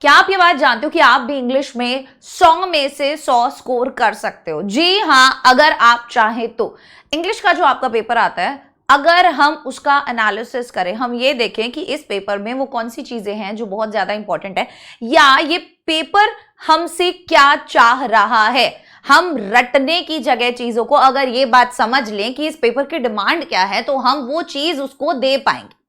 क्या आप ये बात जानते हो कि आप भी इंग्लिश में 100 में से 100 स्कोर कर सकते हो? जी हाँ, अगर आप चाहें तो। इंग्लिश का जो आपका पेपर आता है, अगर हम उसका एनालिसिस करें, हम ये देखें कि इस पेपर में वो कौन सी चीजें हैं जो बहुत ज्यादा इंपॉर्टेंट है, या ये पेपर हमसे क्या चाह रहा है, हम रटने की जगह चीजों को अगर ये बात समझ लें कि इस पेपर की डिमांड क्या है, तो हम वो चीज उसको दे पाएंगे।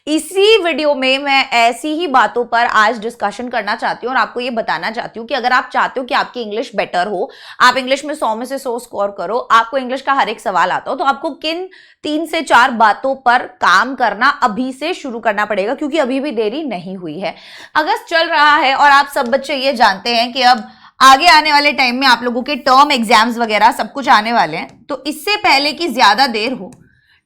इसी वीडियो में मैं ऐसी ही बातों पर आज डिस्कशन करना चाहती हूँ और आपको ये बताना चाहती हूँ कि अगर आप चाहते हो कि आपकी इंग्लिश बेटर हो, आप इंग्लिश में 100 में से 100 स्कोर करो, आपको इंग्लिश का हर एक सवाल आता हो, तो आपको किन 3 से 4 बातों पर काम करना अभी से शुरू करना पड़ेगा, क्योंकि अभी भी देरी नहीं हुई है। अगस्त चल रहा है और आप सब बच्चे ये जानते हैं कि अब आगे आने वाले टाइम में आप लोगों के टर्म एग्जाम्स वगैरह सब कुछ आने वाले हैं। तो इससे पहले कि ज्यादा देर हो,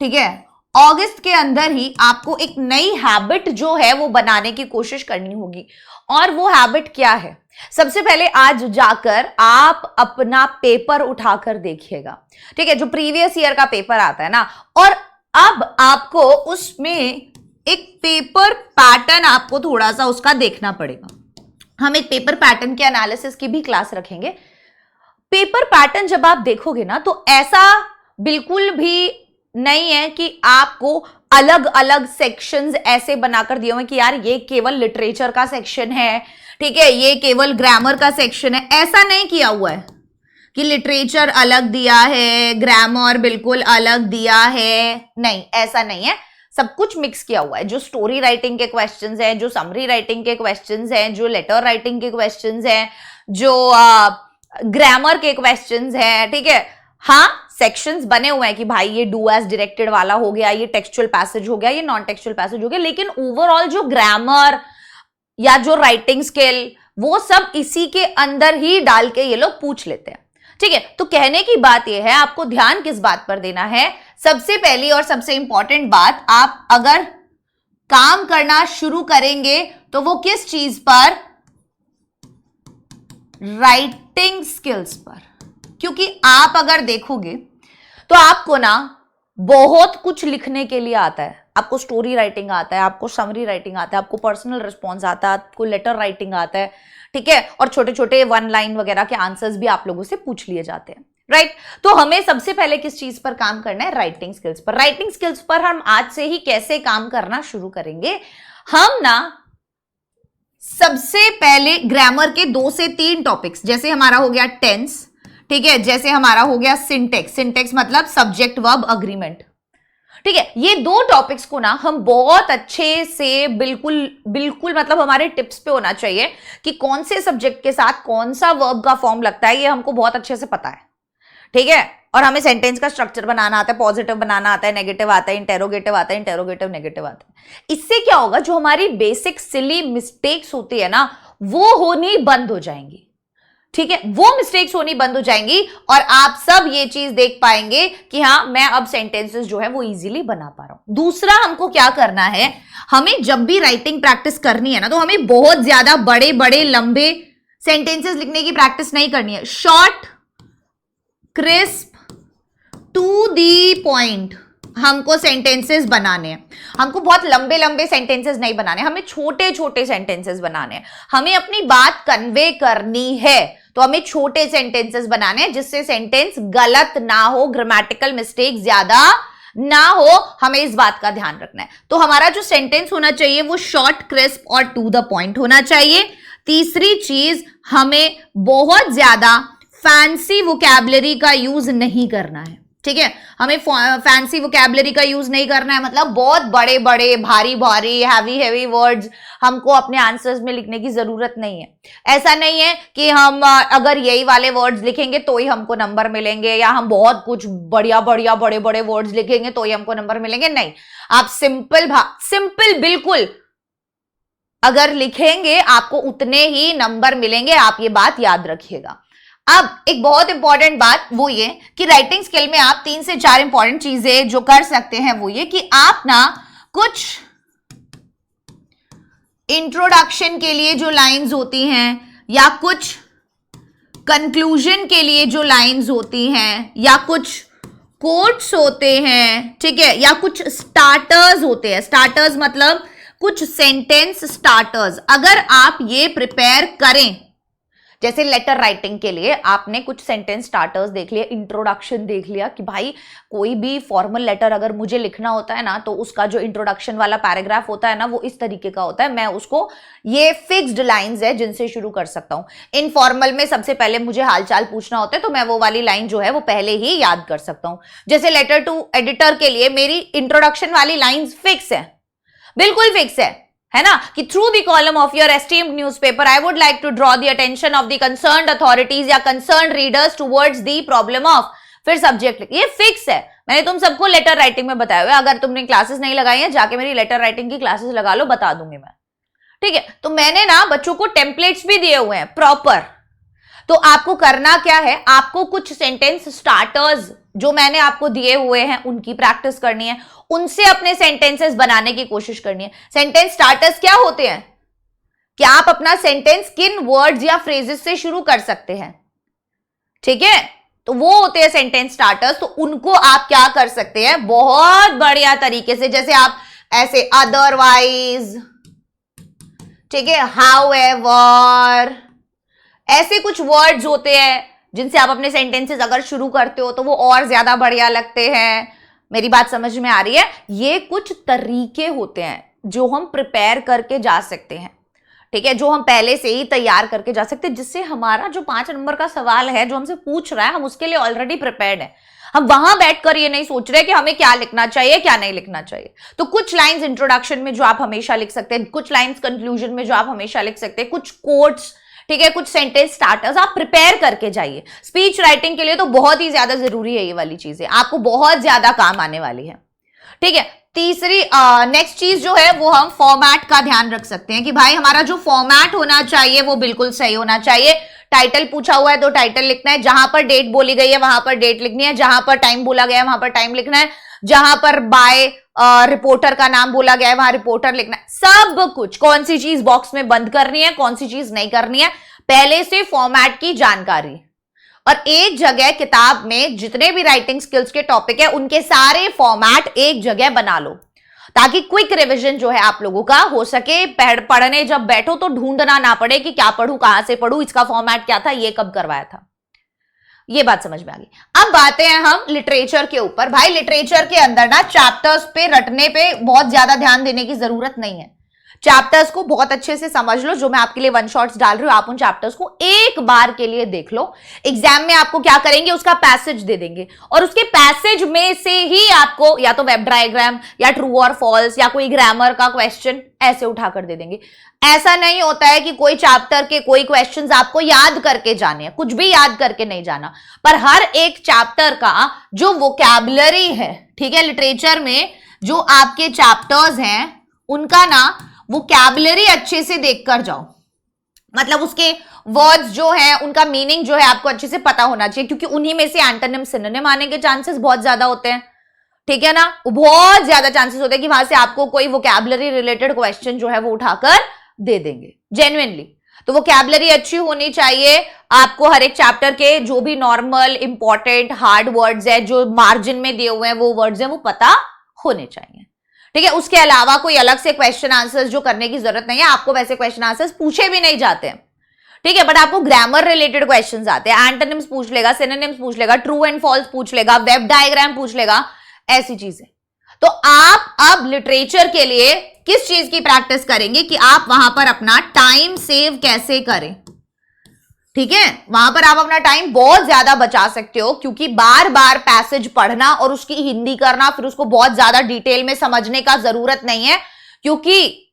ठीक है, अगस्त के अंदर ही आपको एक नई हैबिट जो है वो बनाने की कोशिश करनी होगी। और वो हैबिट क्या है? सबसे पहले आज जाकर आप अपना पेपर उठाकर देखिएगा, ठीक है, जो प्रीवियस ईयर का पेपर आता है ना, और अब आपको उसमें एक पेपर पैटर्न आपको थोड़ा सा उसका देखना पड़ेगा। हम एक पेपर पैटर्न के एनालिसिस की भी क्लास रखेंगे। पेपर पैटर्न जब आप देखोगे ना, तो ऐसा बिल्कुल भी नहीं है कि आपको अलग अलग सेक्शंस ऐसे बनाकर दिए हुए कि यार ये केवल लिटरेचर का सेक्शन है, ठीक है, ये केवल ग्रामर का सेक्शन है। ऐसा नहीं किया हुआ है कि लिटरेचर अलग दिया है, ग्रामर बिल्कुल अलग दिया है, नहीं, ऐसा नहीं है। सब कुछ मिक्स किया हुआ है। जो स्टोरी राइटिंग के क्वेश्चंस हैं, जो समरी राइटिंग के क्वेश्चंस हैं, जो लेटर राइटिंग के क्वेश्चंस हैं, जो ग्रामर के क्वेश्चंस हैं, ठीक है, हाँ, सेक्शंस बने हुए हैं कि भाई ये डू एज डायरेक्टेड वाला हो गया, ये टेक्सचुअल पैसेज हो गया, ये नॉन टेक्सचुअल पैसेज हो गया, लेकिन ओवरऑल जो ग्रामर या जो राइटिंग स्किल, वो सब इसी के अंदर ही डाल के ये लोग पूछ लेते हैं, ठीक है। तो कहने की बात ये है, आपको ध्यान किस बात पर देना है? सबसे पहली और सबसे इंपॉर्टेंट बात, आप अगर काम करना शुरू करेंगे तो वो किस चीज पर? राइटिंग स्किल्स पर। क्योंकि आप अगर देखोगे तो आपको ना बहुत कुछ लिखने के लिए आता है। आपको स्टोरी राइटिंग आता है, आपको समरी राइटिंग आता है, आपको पर्सनल रिस्पॉन्स आता है, आपको लेटर राइटिंग आता है, ठीक है, और छोटे छोटे 1 लाइन वगैरह के आंसर्स भी आप लोगों से पूछ लिए जाते हैं, राइट। तो हमें सबसे पहले किस चीज पर काम करना है? राइटिंग स्किल्स पर। राइटिंग स्किल्स पर हम आज से ही कैसे काम करना शुरू करेंगे? हम ना सबसे पहले ग्रामर के 2 से 3 टॉपिक्स, जैसे हमारा हो गया टेंस, ठीक है, जैसे हमारा हो गया सिंटेक्स, सिंटेक्स मतलब सब्जेक्ट वर्ब अग्रीमेंट, ठीक है, ये 2 टॉपिक्स को ना हम बहुत अच्छे से बिल्कुल मतलब हमारे टिप्स पे होना चाहिए कि कौन से सब्जेक्ट के साथ कौन सा वर्ब का फॉर्म लगता है, ये हमको बहुत अच्छे से पता है, ठीक है। और हमें सेंटेंस का स्ट्रक्चर बनाना आता है, पॉजिटिव बनाना आता है, नेगेटिव आता है, इंटेरोगेटिव आता है, इंटेरोगेटिव नेगेटिव आता है। इससे क्या होगा, जो हमारी बेसिक सिली मिस्टेक्स होती है ना, वो होनी बंद हो जाएंगी, ठीक है, वो मिस्टेक्स होनी बंद हो जाएंगी और आप सब ये चीज देख पाएंगे कि हाँ, मैं अब सेंटेंसेस जो है वो इजीली बना पा रहा हूं। दूसरा, हमको क्या करना है, हमें जब भी राइटिंग प्रैक्टिस करनी है ना, तो हमें बहुत ज्यादा बड़े बड़े लंबे सेंटेंसेस लिखने की प्रैक्टिस नहीं करनी है। Short, crisp, to the point हमको सेंटेंसेस बनाने हैं। हमको बहुत लंबे लंबे सेंटेंसेस नहीं बनाने, हमें छोटे छोटे सेंटेंसेस बनाने हैं। हमें अपनी बात कन्वे करनी है तो हमें छोटे सेंटेंसेस बनाने हैं, जिससे सेंटेंस गलत ना हो, ग्रामेटिकल मिस्टेक ज्यादा ना हो, हमें इस बात का ध्यान रखना है। तो हमारा जो सेंटेंस होना चाहिए वो शॉर्ट, क्रिस्प और टू द पॉइंट होना चाहिए। तीसरी चीज, हमें बहुत ज्यादा फैंसी वोकैबुलरी का यूज नहीं करना है, ठीक है, हमें फैंसी वोकैबुलरी का यूज नहीं करना है, मतलब बहुत बड़े बड़े भारी भारी हैवी वर्ड्स हमको अपने आंसर्स में लिखने की जरूरत नहीं है। ऐसा नहीं है कि हम अगर यही वाले वर्ड्स लिखेंगे तो ही हमको नंबर मिलेंगे, या हम बहुत कुछ बढ़िया बड़े बड़े वर्ड्स लिखेंगे तो ही हमको नंबर मिलेंगे, नहीं। आप सिंपल बिल्कुल अगर लिखेंगे आपको उतने ही नंबर मिलेंगे, आप ये बात याद रखिएगा। अब एक बहुत इंपॉर्टेंट बात वो ये कि राइटिंग स्किल में आप 3 से 4 इंपॉर्टेंट चीजें जो कर सकते हैं वो ये कि आप ना कुछ इंट्रोडक्शन के लिए जो लाइंस होती हैं, या कुछ कंक्लूजन के लिए जो लाइंस होती हैं, या कुछ कोट्स होते हैं, ठीक है, या कुछ स्टार्टर्स होते हैं। स्टार्टर्स मतलब कुछ सेंटेंस स्टार्टर्स अगर आप ये प्रिपेयर करें, जैसे लेटर राइटिंग के लिए आपने कुछ सेंटेंस स्टार्टर्स देख लिया, इंट्रोडक्शन देख लिया कि भाई कोई भी फॉर्मल लेटर अगर मुझे लिखना होता है ना तो उसका जो इंट्रोडक्शन वाला पैराग्राफ होता है ना वो इस तरीके का होता है, मैं उसको ये फिक्स्ड लाइंस है जिनसे शुरू कर सकता हूं। इनफॉर्मल में सबसे पहले मुझे हालचाल पूछना होता है तो मैं वो वाली लाइन जो है वो पहले ही याद कर सकता हूं। जैसे लेटर टू एडिटर के लिए मेरी इंट्रोडक्शन वाली लाइंस फिक्स है, बिल्कुल फिक्स है ना, कि through the column of your esteemed newspaper I would like to draw the attention of the concerned authorities या concerned readers towards the problem of, फिर सब्जेक्ट, ये फिक्स है। मैंने तुम सबको लेटर राइटिंग में बताया हुआ है, अगर तुमने क्लासेस नहीं लगाई है जाके मेरी लेटर राइटिंग की क्लासेस लगा लो, बता दूंगी मैं, ठीक है। तो मैंने ना बच्चों को टेम्पलेट्स भी दिए हुए हैं प्रॉपर, तो आपको करना क्या है, आपको कुछ सेंटेंस स्टार्टर्स जो मैंने आपको दिए हुए हैं उनकी प्रैक्टिस करनी है, उनसे अपने सेंटेंसेस बनाने की कोशिश करनी है। सेंटेंस स्टार्टर्स क्या होते हैं कि आप अपना सेंटेंस किन वर्ड्स या फ्रेजेस से शुरू कर सकते हैं, ठीक है, तो वो होते हैं सेंटेंस स्टार्टर्स। तो उनको आप क्या कर सकते हैं बहुत बढ़िया तरीके से, जैसे आप ऐसे अदरवाइज, ठीक है, हाउएवर, ऐसे कुछ वर्ड्स होते हैं जिनसे आप अपने सेंटेंसेस अगर शुरू करते हो तो वो और ज्यादा बढ़िया लगते हैं। मेरी बात समझ में आ रही है? ये कुछ तरीके होते हैं जो हम प्रिपेयर करके जा सकते हैं, ठीक है, जो हम पहले से ही तैयार करके जा सकते हैं, जिससे हमारा जो 5 नंबर का सवाल है जो हमसे पूछ रहा है हम उसके लिए ऑलरेडी प्रिपेयर्ड है। हम वहां बैठकर ये नहीं सोच रहे कि हमें क्या लिखना चाहिए क्या नहीं लिखना चाहिए। तो कुछ लाइंस इंट्रोडक्शन में जो आप हमेशा लिख सकते हैं, कुछ लाइंस कंक्लूजन में जो आप हमेशा लिख सकते हैं, कुछ कोट्स, ठीक है, कुछ सेंटेंस स्टार्टर्स आप प्रिपेयर करके जाइए। स्पीच राइटिंग के लिए तो बहुत ही ज्यादा जरूरी है ये वाली चीजें, आपको बहुत ज्यादा काम आने वाली है, ठीक है। तीसरी नेक्स्ट चीज जो है वो हम फॉर्मेट का ध्यान रख सकते हैं कि भाई हमारा जो फॉर्मेट होना चाहिए वो बिल्कुल सही होना चाहिए। टाइटल पूछा हुआ है तो टाइटल लिखना है, जहां पर डेट बोली गई है वहां पर डेट लिखनी है, जहां पर टाइम बोला गया है वहां पर टाइम लिखना है, जहां पर बाय रिपोर्टर का नाम बोला गया है वहां रिपोर्टर लिखना है, सब कुछ, कौन सी चीज बॉक्स में बंद करनी है कौन सी चीज नहीं करनी है, पहले से फॉर्मेट की जानकारी। और एक जगह किताब में जितने भी राइटिंग स्किल्स के टॉपिक है उनके सारे फॉर्मेट एक जगह बना लो, ताकि क्विक रिवीजन जो है आप लोगों का हो सके। पढ़ने जब बैठो तो ढूंढना ना पड़े कि क्या पढ़ूं कहां से पढ़ूं, इसका फॉर्मेट क्या था, ये कब करवाया था। ये बात समझ में आ गई। अब बातें हैं हम लिटरेचर के ऊपर। भाई लिटरेचर के अंदर ना चैप्टर्स पे रटने पे बहुत ज्यादा ध्यान देने की जरूरत नहीं है। चैप्टर्स को बहुत अच्छे से समझ लो, जो मैं आपके लिए वन शॉट्स डाल रही हूं आप उन चैप्टर्स को एक बार के लिए देख लो। एग्जाम में आपको क्या करेंगे, उसका पैसेज दे देंगे और उसके पैसेज में से ही आपको या तो वेब डायग्राम या ट्रू और फॉल्स या कोई ग्रामर का क्वेश्चन ऐसे उठाकर दे देंगे। ऐसा नहीं होता है कि कोई चैप्टर के कोई क्वेश्चंस आपको याद करके जाने हैं, कुछ भी याद करके नहीं जाना, पर हर एक चैप्टर का जो वोकैबुलरी है, ठीक है, लिटरेचर में जो आपके चैप्टर्स हैं उनका ना वोकैबुलरी अच्छे से देखकर जाओ। मतलब उसके वर्ड्स जो है उनका मीनिंग जो है आपको अच्छे से पता होना चाहिए, क्योंकि उन्हीं में से एंटोनिम सिनोनिम आने के चांसेस बहुत ज्यादा होते हैं, ठीक है ना, बहुत ज्यादा चांसेस होते हैं कि वहां से आपको कोई वोकैबुलरी रिलेटेड क्वेश्चन जो है वो उठाकर दे देंगे जेन्युइनली। तो वोकैबुलरी अच्छी होनी चाहिए आपको। हर एक चैप्टर के जो भी नॉर्मल इंपॉर्टेंट हार्ड वर्ड्स है जो मार्जिन में दिए हुए हैं वो वर्ड्स हैं वो पता होने चाहिए, ठीक है। उसके अलावा कोई अलग से क्वेश्चन आंसर्स जो करने की जरूरत नहीं है, आपको वैसे क्वेश्चन आंसर्स पूछे भी नहीं जाते हैं, ठीक है, बट आपको ग्रामर रिलेटेड क्वेश्चंस आते हैं। एंटोनिम्स पूछ लेगा, सिनोनिम्स पूछ लेगा, ट्रू एंड फॉल्स पूछ लेगा, वेब डायग्राम पूछ लेगा, ऐसी चीजें। तो आप अब लिटरेचर के लिए किस चीज की प्रैक्टिस करेंगे कि आप वहां पर अपना टाइम सेव कैसे करें, ठीक है, वहां पर आप अपना टाइम बहुत ज्यादा बचा सकते हो, क्योंकि बार बार पैसेज पढ़ना और उसकी हिंदी करना फिर उसको बहुत ज्यादा डिटेल में समझने का जरूरत नहीं है, क्योंकि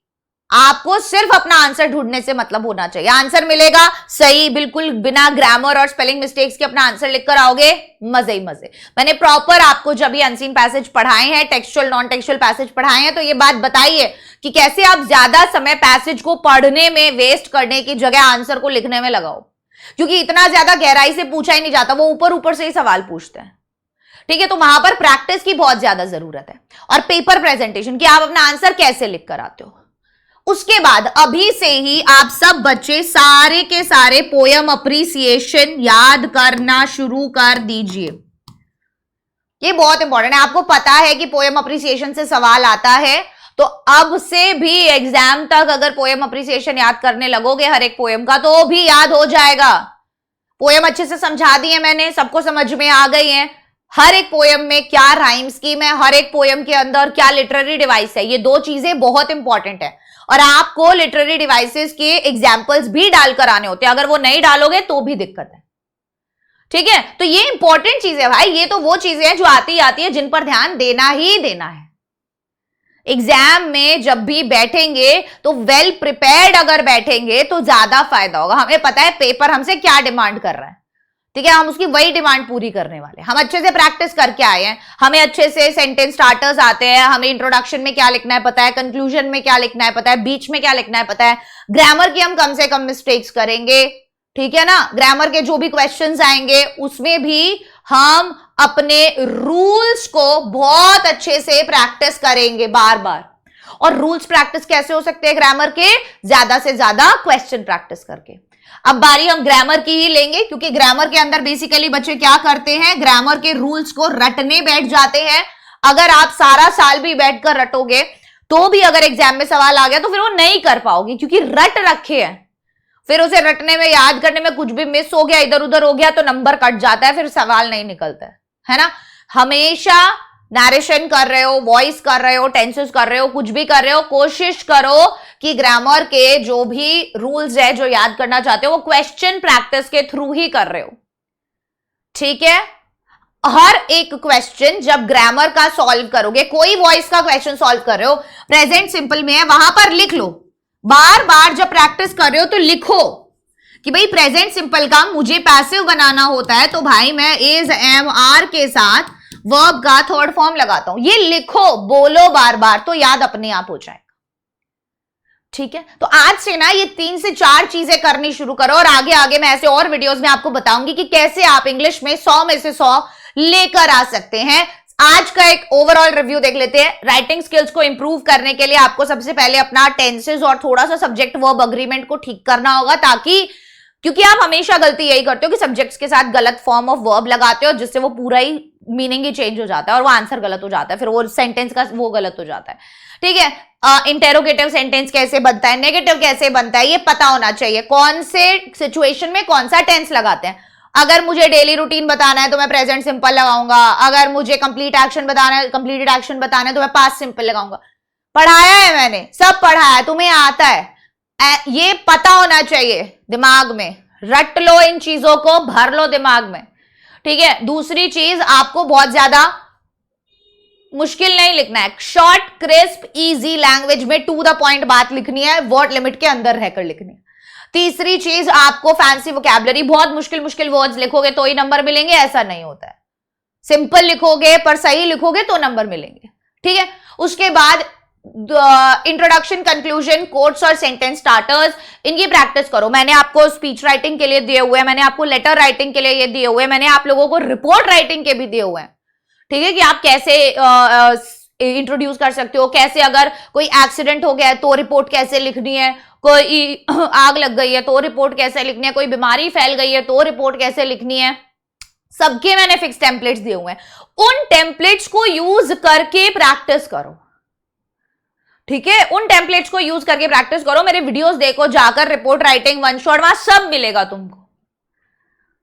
आपको सिर्फ अपना आंसर ढूंढने से मतलब होना चाहिए। आंसर मिलेगा सही, बिल्कुल बिना ग्रामर और स्पेलिंग मिस्टेक्स के अपना आंसर लिखकर आओगे, मजे ही मजे। मैंने प्रॉपर आपको जब भी अनसीन पैसेज पढ़ाए हैं, टेक्सचुअल नॉन टेक्सचुअल पैसेज पढ़ाए हैं, तो ये बात बताइए कि कैसे आप ज्यादा समय पैसेज को पढ़ने में वेस्ट करने की जगह आंसर को लिखने में लगाओ, क्योंकि इतना ज्यादा गहराई से पूछा ही नहीं जाता, वो ऊपर ऊपर से ही सवाल पूछते हैं, ठीक है। तो वहां पर प्रैक्टिस की बहुत ज्यादा जरूरत है। और पेपर प्रेजेंटेशन कि आप अपना आंसर कैसे लिख कर आते हो। उसके बाद अभी से ही आप सब बच्चे सारे के सारे पोयम अप्रिसिएशन याद करना शुरू कर दीजिए। ये बहुत इंपॉर्टेंट है। आपको पता है कि पोयम अप्रिसिएशन से सवाल आता है, तो अब से भी एग्जाम तक अगर पोएम अप्रिसिएशन याद करने लगोगे हर एक पोएम का, तो भी याद हो जाएगा। पोएम अच्छे से समझा दी है मैंने, सबको समझ में आ गई है हर एक पोएम में क्या राइम स्कीम है, हर एक पोएम के अंदर क्या लिटरेरी डिवाइस है। ये दो चीजें बहुत इंपॉर्टेंट है और आपको लिटरेरी डिवाइसेस के एग्जाम्पल्स भी डालकर आने होते हैं। अगर वो नहीं डालोगे तो भी दिक्कत है, ठीक है। तो ये इंपॉर्टेंट चीज है भाई, ये तो वो चीजें हैं जो आती है जिन पर ध्यान देना ही देना है। एग्जाम में जब भी बैठेंगे तो वेल प्रिपेयर्ड अगर बैठेंगे तो ज्यादा फायदा होगा। हमें पता है पेपर हमसे क्या डिमांड कर रहा है, ठीक है, हम उसकी वही डिमांड पूरी करने वाले। हम अच्छे से प्रैक्टिस करके आए हैं, हमें अच्छे से सेंटेंस स्टार्टर्स आते हैं, हमें इंट्रोडक्शन में क्या लिखना है पता है, कंक्लूजन में क्या लिखना है पता है, बीच में क्या लिखना है पता है। ग्रामर की हम कम से कम मिस्टेक्स करेंगे, ठीक है ना। ग्रामर के जो भी क्वेश्चंस आएंगे उसमें भी हम अपने रूल्स को बहुत अच्छे से प्रैक्टिस करेंगे बार बार। और रूल्स प्रैक्टिस कैसे हो सकते हैं ग्रामर के? ज्यादा से ज्यादा क्वेश्चन प्रैक्टिस करके। अब बारी हम ग्रामर की ही लेंगे, क्योंकि ग्रामर के अंदर बेसिकली बच्चे क्या करते हैं, ग्रामर के रूल्स को रटने बैठ जाते हैं। अगर आप सारा साल भी बैठकर रटोगे तो भी अगर एग्जाम में सवाल आ गया तो फिर वो नहीं कर पाओगे, क्योंकि रट रखे हैं। फिर उसे रटने में, याद करने में कुछ भी मिस हो गया, इधर उधर हो गया तो नंबर कट जाता है, फिर सवाल नहीं निकलता है ना। हमेशा नरेशन कर रहे हो, वॉइस कर रहे हो, टेंसेस कर रहे हो, कुछ भी कर रहे हो, कोशिश करो कि ग्रामर के जो भी रूल्स है जो याद करना चाहते हो वो क्वेश्चन प्रैक्टिस के थ्रू ही कर रहे हो, ठीक है। हर एक क्वेश्चन जब ग्रामर का सॉल्व करोगे, कोई वॉइस का क्वेश्चन सॉल्व कर रहे हो, प्रेजेंट सिंपल में है, वहां पर लिख लो। बार बार जब प्रैक्टिस कर रहे हो तो लिखो कि भाई प्रेजेंट सिंपल का मुझे पैसिव बनाना होता है तो भाई मैं इज, एम, आर के साथ वर्ब का थर्ड फॉर्म लगाता हूं। ये लिखो, बोलो बार बार, तो याद अपने आप हो जाएगा, ठीक है। तो आज से ना ये 3 से 4 चीजें करनी शुरू करो और आगे आगे मैं ऐसे और वीडियोस में आपको बताऊंगी कि कैसे आप इंग्लिश में 100 में से 100 लेकर आ सकते हैं। आज का एक ओवरऑल रिव्यू देख लेते हैं। राइटिंग स्किल्स को इंप्रूव करने के लिए आपको सबसे पहले अपना टेंसेस और थोड़ा सा सब्जेक्ट वर्ब अग्रीमेंट को ठीक करना होगा, ताकि, क्योंकि आप हमेशा गलती यही करते हो कि सब्जेक्ट्स के साथ गलत फॉर्म ऑफ वर्ब लगाते हो, जिससे वो पूरा ही मीनिंग ही चेंज हो जाता है और वो आंसर गलत हो जाता है, फिर वो सेंटेंस का वो गलत हो जाता है, ठीक है। इंटेरोगेटिव सेंटेंस कैसे बनता है, नेगेटिव कैसे बनता है, ये पता होना चाहिए। कौन से सिचुएशन में कौन सा टेंस लगाते हैं। अगर मुझे डेली रूटीन बताना है तो मैं प्रेजेंट सिंपल लगाऊंगा, अगर मुझे कंप्लीट एक्शन बताना है, कंप्लीटेड एक्शन बताना है तो मैं पास्ट सिंपल लगाऊंगा। पढ़ाया है मैंने, सब पढ़ा है, तुम्हें आता है, ये पता होना चाहिए दिमाग में। रट लो इन चीजों को, भर लो दिमाग में, ठीक है। दूसरी चीज, आपको बहुत ज्यादा मुश्किल नहीं लिखना है, शॉर्ट, क्रिस्प, इजी लैंग्वेज में टू द पॉइंट बात लिखनी है, वर्ड लिमिट के अंदर रहकर लिखनी है। तीसरी चीज, आपको फैंसी वोकैबुलरी, बहुत मुश्किल मुश्किल वर्ड्स लिखोगे तो ही नंबर मिलेंगे, ऐसा नहीं होता है। सिंपल लिखोगे पर सही लिखोगे तो नंबर मिलेंगे, ठीक है। उसके बाद इंट्रोडक्शन, कंक्लूजन, कोट्स और सेंटेंस स्टार्टर्स, इनकी प्रैक्टिस करो। मैंने आपको स्पीच राइटिंग के लिए दिए हुए हैं, मैंने आपको लेटर राइटिंग के लिए ये दिए हुए हैं, मैंने आप लोगों को रिपोर्ट राइटिंग के भी दिए हुए हैं, ठीक है, कि आप कैसे इंट्रोड्यूस कर सकते हो, कैसे अगर कोई एक्सीडेंट हो गया है तो रिपोर्ट कैसे लिखनी है, कोई आग लग गई है तो रिपोर्ट कैसे लिखनी है, कोई बीमारी फैल गई है तो रिपोर्ट कैसे लिखनी है। सबके मैंने फिक्स टेम्पलेट्स दिए हुए हैं, उन टेम्पलेट्स को यूज करके प्रैक्टिस करो, ठीक है। उन टेम्पलेट्स को यूज करके प्रैक्टिस करो, मेरे वीडियोस देखो जाकर, रिपोर्ट राइटिंग, वन शॉट, वहां सब मिलेगा तुमको,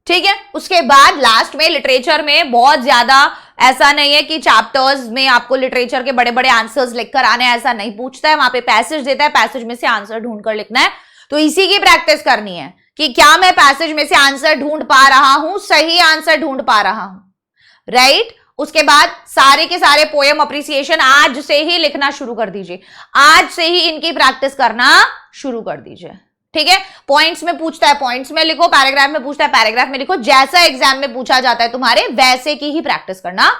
ठीक है। उसके बाद लास्ट में लिटरेचर में बहुत ज्यादा ऐसा नहीं है कि चैप्टर्स में आपको लिटरेचर के बड़े बड़े आंसर्स लिखकर आने, ऐसा नहीं पूछता है, वहां पे पैसेज देता है, पैसेज में से आंसर ढूंढकर लिखना है। तो इसी की प्रैक्टिस करनी है कि क्या मैं पैसेज में से आंसर ढूंढ पा रहा हूं, सही आंसर ढूंढ पा रहा हूं, राइट। उसके बाद सारे के सारे पोएम अप्रिसिएशन आज से ही लिखना शुरू कर दीजिए, आज से ही इनकी प्रैक्टिस करना शुरू कर दीजिए, ठीक है। पॉइंट्स में पूछता है पॉइंट्स में लिखो, पैराग्राफ में पूछता है पैराग्राफ में लिखो, जैसा एग्जाम में पूछा जाता है तुम्हारे वैसे की ही प्रैक्टिस करना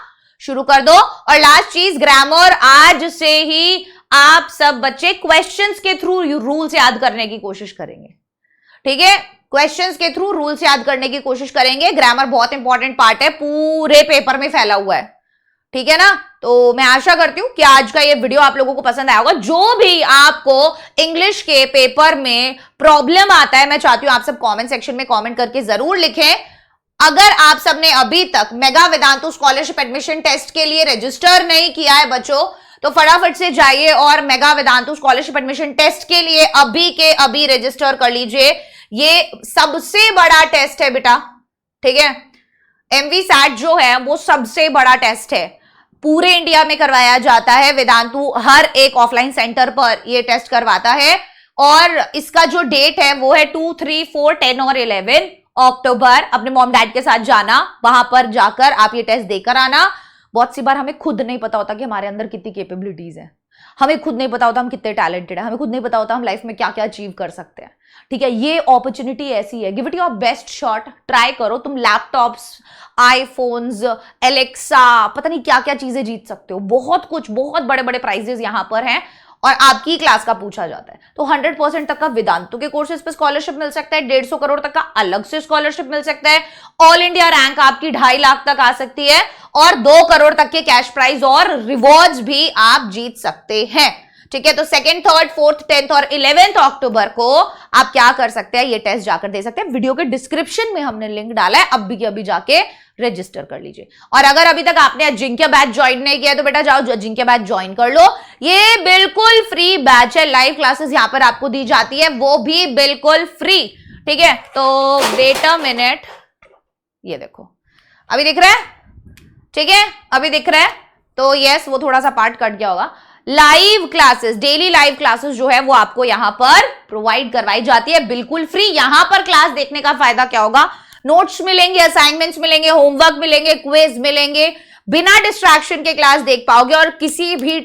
शुरू कर दो। और लास्ट चीज, ग्रामर आज से ही आप सब बच्चे क्वेश्चंस के थ्रू रूल्स याद करने की कोशिश करेंगे, ठीक है। क्वेश्चंस के थ्रू रूल्स याद करने की कोशिश करेंगे। ग्रामर बहुत इंपॉर्टेंट पार्ट है, पूरे पेपर में फैला हुआ है, ठीक है ना। तो मैं आशा करती हूं कि आज का ये वीडियो आप लोगों को पसंद आया होगा। जो भी आपको इंग्लिश के पेपर में प्रॉब्लम आता है, मैं चाहती हूं आप सब कमेंट सेक्शन में कमेंट करके जरूर लिखें। अगर आप सबने अभी तक mega Vedantu scholarship admission test के लिए रजिस्टर नहीं किया है बच्चों, तो फटाफट से जाइए और mega Vedantu scholarship admission test के लिए अभी के अभी रजिस्टर कर लीजिए। ये सबसे बड़ा टेस्ट है बेटा, ठीक है। एमवी सैट जो है वो सबसे बड़ा टेस्ट है, पूरे इंडिया में करवाया जाता है। वेदांतु हर एक ऑफलाइन सेंटर पर ये टेस्ट करवाता है और इसका जो डेट है वो है 2, 3, 4, 10 और 11 अक्टूबर। अपने मॉम डैड के साथ जाना, वहां पर जाकर आप ये टेस्ट देकर आना। बहुत सी बार हमें खुद नहीं पता होता कि हमारे अंदर कितनी कैपेबिलिटीज है, हमें खुद नहीं पता होता हम कितने टैलेंटेड हैं, हमें खुद नहीं पता होता हम लाइफ में क्या क्या अचीव कर सकते हैं, ठीक है। ये अपॉर्चुनिटी ऐसी है, give it your best shot, try करो। तुम लैपटॉप्स, आईफोन्स, एलेक्सा, पता नहीं क्या क्या चीजें जीत सकते हो, बहुत कुछ, बहुत बड़े बड़े प्राइजेस यहां पर हैं और आपकी क्लास का पूछा जाता है। तो 100% तक का वेदांतु के कोर्सेज पे स्कॉलरशिप मिल सकता है, 150 करोड़ तक का अलग से स्कॉलरशिप मिल सकता है, ऑल इंडिया रैंक आपकी 2.5 लाख तक आ सकती है और 2 करोड़ तक के कैश प्राइज और रिवॉर्ड्स भी आप जीत सकते हैं, ठीक है। तो 2nd, 3rd, 4th, 10th और 11th अक्टूबर को आप क्या कर सकते हैं, ये टेस्ट जाकर दे सकते हैं। वीडियो के डिस्क्रिप्शन में हमने लिंक डाला है, अभी के अभी जाके रजिस्टर कर लीजिए। और अगर अभी तक आपने अजिंक्य बैच ज्वाइन नहीं किया तो बेटा जाओ अजिंक्य बैच ज्वाइन कर लो, ये बिल्कुल फ्री बैच है। लाइव क्लासेस यहां पर आपको दी जाती है, वो भी बिल्कुल फ्री, ठीक है। तो वेट अ मिनट, ये देखो अभी दिख रहा है, ठीक है, अभी दिख रहा है। तो यस, वो थोड़ा सा पार्ट कट गया होगा। Live classes, daily live classes जो है वो आपको यहां पर प्रोवाइड करवाई जाती है बिल्कुल फ्री। यहां पर क्लास देखने का फायदा क्या होगा, नोट्स मिलेंगे, असाइनमेंट्स मिलेंगे, होमवर्क मिलेंगे, क्विज मिलेंगे, बिना डिस्ट्रैक्शन के क्लास देख पाओगे और किसी भी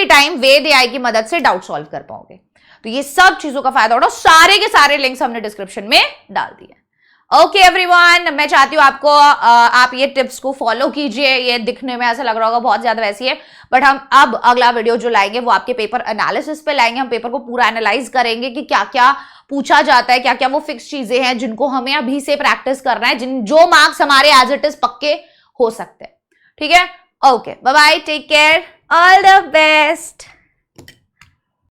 टाइम वेद एआई की मदद से डाउट सॉल्व कर पाओगे। तो ये सब चीजों का फायदा उठाओ, सारे के सारे लिंक्स हमने डिस्क्रिप्शन में डाल दिए। ओके एवरीवन, मैं चाहती हूं आपको आप ये टिप्स को फॉलो कीजिए। ये दिखने में ऐसा लग रहा होगा बहुत ज्यादा वैसी है, बट हम अब अगला वीडियो जो लाएंगे वो आपके पेपर एनालिसिस पे लाएंगे। हम पेपर को पूरा एनालाइज करेंगे कि क्या क्या पूछा जाता है, क्या क्या वो फिक्स चीजें हैं जिनको हमें अभी से प्रैक्टिस करना है, जो मार्क्स हमारे एज इट इज पक्के हो सकते हैं, ठीक है। Okay, bye bye, take care, all the best.